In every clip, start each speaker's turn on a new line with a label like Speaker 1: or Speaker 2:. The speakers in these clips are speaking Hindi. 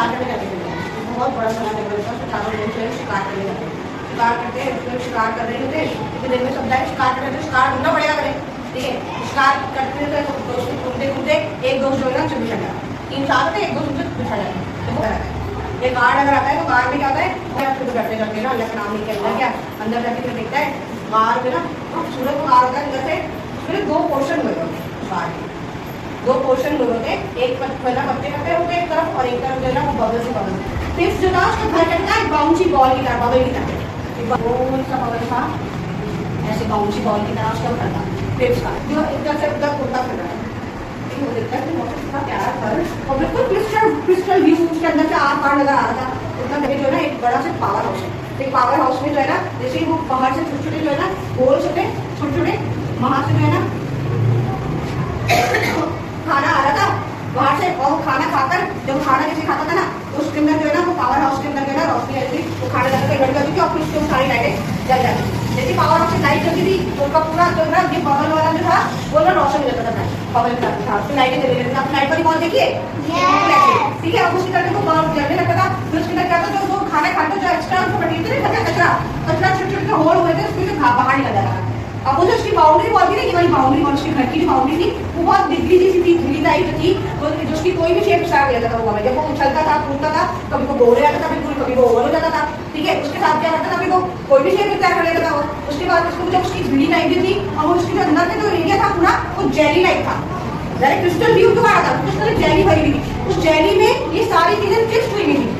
Speaker 1: शिकार करने जाते थे, बहुत बड़ा सना जंगल था, चारों लोग जो है शिकार करने जाते हैं, शिकार करते हैं, शिकार कर रहे होते इतनी देर में सब जाए शिकार कर रहे थे, शिकार ढूंढना पड़ेगा करें, ठीक है। शिकार करते थे दोस्त घूमते घूमते एक दोस्त जो है ना बिछड़ गया, 3 साल थे, एक दोस्त उनसे बिछड़ जाता है। ये गार्ड अगर आता है तो गार्ड में क्या होता है, तो डरते डरते ना अल्लाह के नाम के अंदर क्या अंदर जाके फिर देखता है गार्ड में ना सूरज को गार्ड होता है अंदर से, उसमें 2 पोर्शन हुए होते हैं गार्ड के, 2 पोर्शन हुए होते हैं, एक पहला बच्चे करते होते एक तरफ और एक तरफ जो है ना वो बबल से बबल, फिर जो था उसका घर कटता है बाउंसी बॉल की तरह, बबल की तरह, गोल सा बबल था ऐसे बाउंसी बॉल की तरह उसका घर था, फिर उसका जो इधर से उधर उड़ता फिर रहा है, वो देखता है कि कितना प्यारा घर और बिल्कुल क्रिस्टल व्यू उसके अंदर से आर पार नजर आ रहा था। उतना जो है ना एक बड़ा सा पावर हाउस है, एक पावर हाउस में जो है ना जैसे वो बाहर से छोटे छोटे जो है ना गोल छोटे छोटे वहां से जो है ना खाना आ रहा था बाहर से, और खाना खाकर जब खाना जैसे खाता था ना तो उसके अंदर जो है ना वो पावर हाउस के अंदर जो है ना रोशनी आई थी, वो खाना जाकर इधर जाती थी और फिर उसके सारी लाइटें जल जाती थी, जैसे पावर हाउस से लाइट जलती थी तो उसका पूरा जो है ये बबल वाला जो था वो ना रोशन हो जाता था, बबल था उसकी लाइटें जल रही थी। आप लाइट वाली बॉल देखिए, ठीक है, अब उसकी तरह वो बल्ब जलने लगता था, फिर उसके अंदर क्या था जो वो खाना खाते जो एक्स्ट्रा उसको मटीरियल था कचरा कचरा छोटे छोटे होल हुए थे उसमें से बाहर निकल जा रहा था। अब वो जो उसकी बाउंड्री वॉल थी ना, ये वाली बाउंड्री वॉल उसके घर की जो बाउंड्री थी वो बहुत दिखली सी थी, धुली टाइप थी, तो जो उसकी कोई भी शेप खराब हो जाता था वो जब वो उछलता था कूदता था, कभी वो गोल हो जाता था बिल्कुल, कभी वो ओवल हो जाता था, ठीक है। उसके साथ क्या करता था, कभी वो कोई भी शेप तैयार कर लेता था वो। उसके बाद उसको जब उसकी धुली टाइप थी और उसके जो अंदर में जो एरिया था पूरा वो जेली टाइप था, जरा क्रिस्टल व्यू तो आ रहा था, क्रिस्टल जेली भरी हुई थी, उस जेली में ये सारी चीजें फिक्स हुई थी,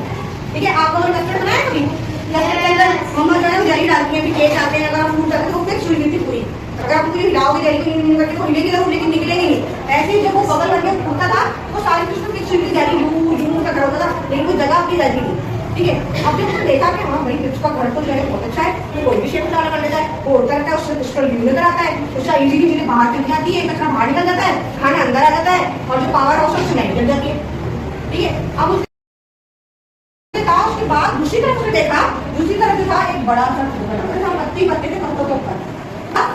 Speaker 1: ठीक है। आप लोगों ने कस्टर्ड बनाया कभी? कस्टर्ड के अंदर मम्मा जो है जेली डालती है, अभी केक डालते हैं, अगर आप फ्रूट डालते हैं तो फिक्स हुई थी पूरी, अगर आप पूरी हिलाओगे जेली को करके तो हिलेगी जरूर लेकिन निकलेगी नहीं। ऐसे जब वो बबल बन के फूलता था वो सारी चीज फिक्स हुई थी, जेली यूं का घर होता था लेकिन वो जगह अपनी रहती थी, ठीक है। अब जब उसने देखा कि हाँ भाई उसका घर तो जो है बहुत अच्छा है, वो कोई भी शेप डाला कर लेता है, वो उड़ता रहता है, उससे उसका व्यू नजर आता है, उसका इजीली चीजें बाहर चली जाती है, कचरा बाहर निकल जाता है, खाना अंदर आ जाता है और जो पावर हाउस है उससे लाइट जल जाती है, ठीक है। अब उसके बाद दूसरी तरफ उसने देखा, दूसरी तरफ जो था एक बड़ा सा पत्ती पत्ते थे पत्तों के ऊपर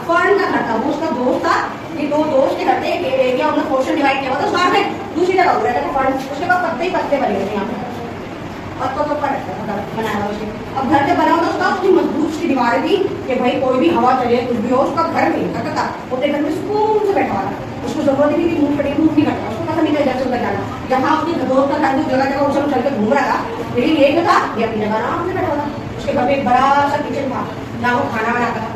Speaker 1: फर्न का घर था, वो उसका दोस्त था, ये 2 दोस्त के घर थे, एक एरिया उन्होंने पोर्शन डिवाइड किया हुआ था, उसमें में दूसरी जगह हो रहा था फर्न, उसके बाद पत्ते ही पत्ते बने थे यहाँ पे पत्तों के ऊपर बनाया हुआ उसके। अब घर जब बना हुआ उसका उसकी मजबूत उसकी दीवारें थी कि भाई कोई भी हवा चले कुछ भी हो उसका घर नहीं करता था, वो घर में सुकून से बैठा हुआ था, उसको जरूरत नहीं थी मूव पड़ी मूव नहीं करता, उसको पसंद नहीं था इधर से उधर जाना, जहाँ अपनी दोस्त का घर जगह जगह उछल उछल के घूम रहा था, लेकिन ये जो था ये अपनी जगह आराम से बैठा हुआ था। उसके घर में एक बड़ा सा किचन था जहाँ वो खाना बनाता था,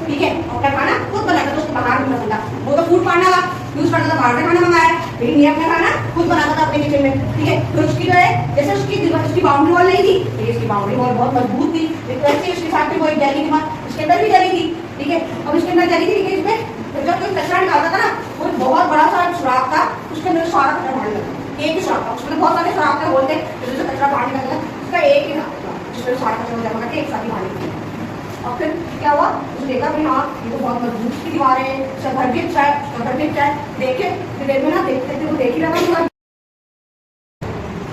Speaker 1: ठीक है, अपना खाना खुद बनाता था, उसको बाहर नहीं पसंद था, वो तो फूड पांडा था, यूज करता था, बाहर से खाना मंगाया, लेकिन ये अपना खाना खुद बनाता था अपने किचन में, ठीक है। फिर उसकी जो है जैसे उसकी बाउंड्री वॉल नहीं थी, इसकी बाउंड्री वॉल बहुत मजबूत थी, वैसे उसके साथ में वो एक जाली थी, उसके अंदर भी जाली थी, ठीक है। अब उसके अंदर जाली थी, लेकिन इसमें जब कोई कचरा निकालता था ना वो बहुत बड़ा सा सुराख था, उसके अंदर सारा कचरा बाहर निकलता, एक ही सुराख था, उसमें बहुत सारे सुराख थे बोलते जिससे कचरा बाहर निकलता, उसका एक ही था जिसमें सारा कचरा जमा करके एक साथ ही बाहर निकलता। और फिर क्या हुआ, उसने देखा कि हाँ ये तो बहुत मजबूत की दीवार है, उसका घर भी अच्छा है, उसका घर भी अच्छा है, देखे फिर देख में ना देखते थे वो देख ही रहा था,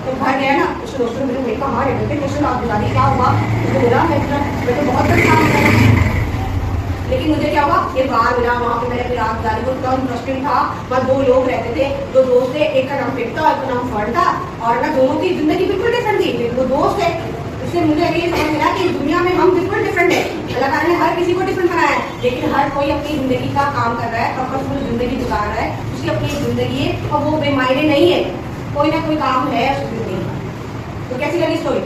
Speaker 1: तो घर गया ना उसके दोस्तों ने देखा हाँ ये बेटे कैसे आप दिला दी क्या हुआ, उसने बोला मैं तो बहुत परेशान था, लेकिन मुझे क्या हुआ ये बाहर मिला, वहाँ पे मेरे रात गुजारी को इतना इंटरेस्टिंग था, बस 2 लोग रहते थे, 2 दोस्त थे, एक का नाम पेट था, एक का नाम फर्ड था, और ना दोनों की जिंदगी बिल्कुल डिफरेंट थी, लेकिन 2 दोस्त थे। इससे मुझे ये समझ मिला कि दुनिया में हम बिल्कुल डिफरेंट है, अल्लाह ताला ने हर किसी को डिफरेंट बनाया है, लेकिन हर कोई अपनी जिंदगी का काम कर रहा है, पर्पसफुल जिंदगी गुजार रहा है, उसकी अपनी जिंदगी है और वो बेमायने नहीं है, कोई ना कोई काम है उसकी जिंदगी। तो कैसी लगी स्टोरी?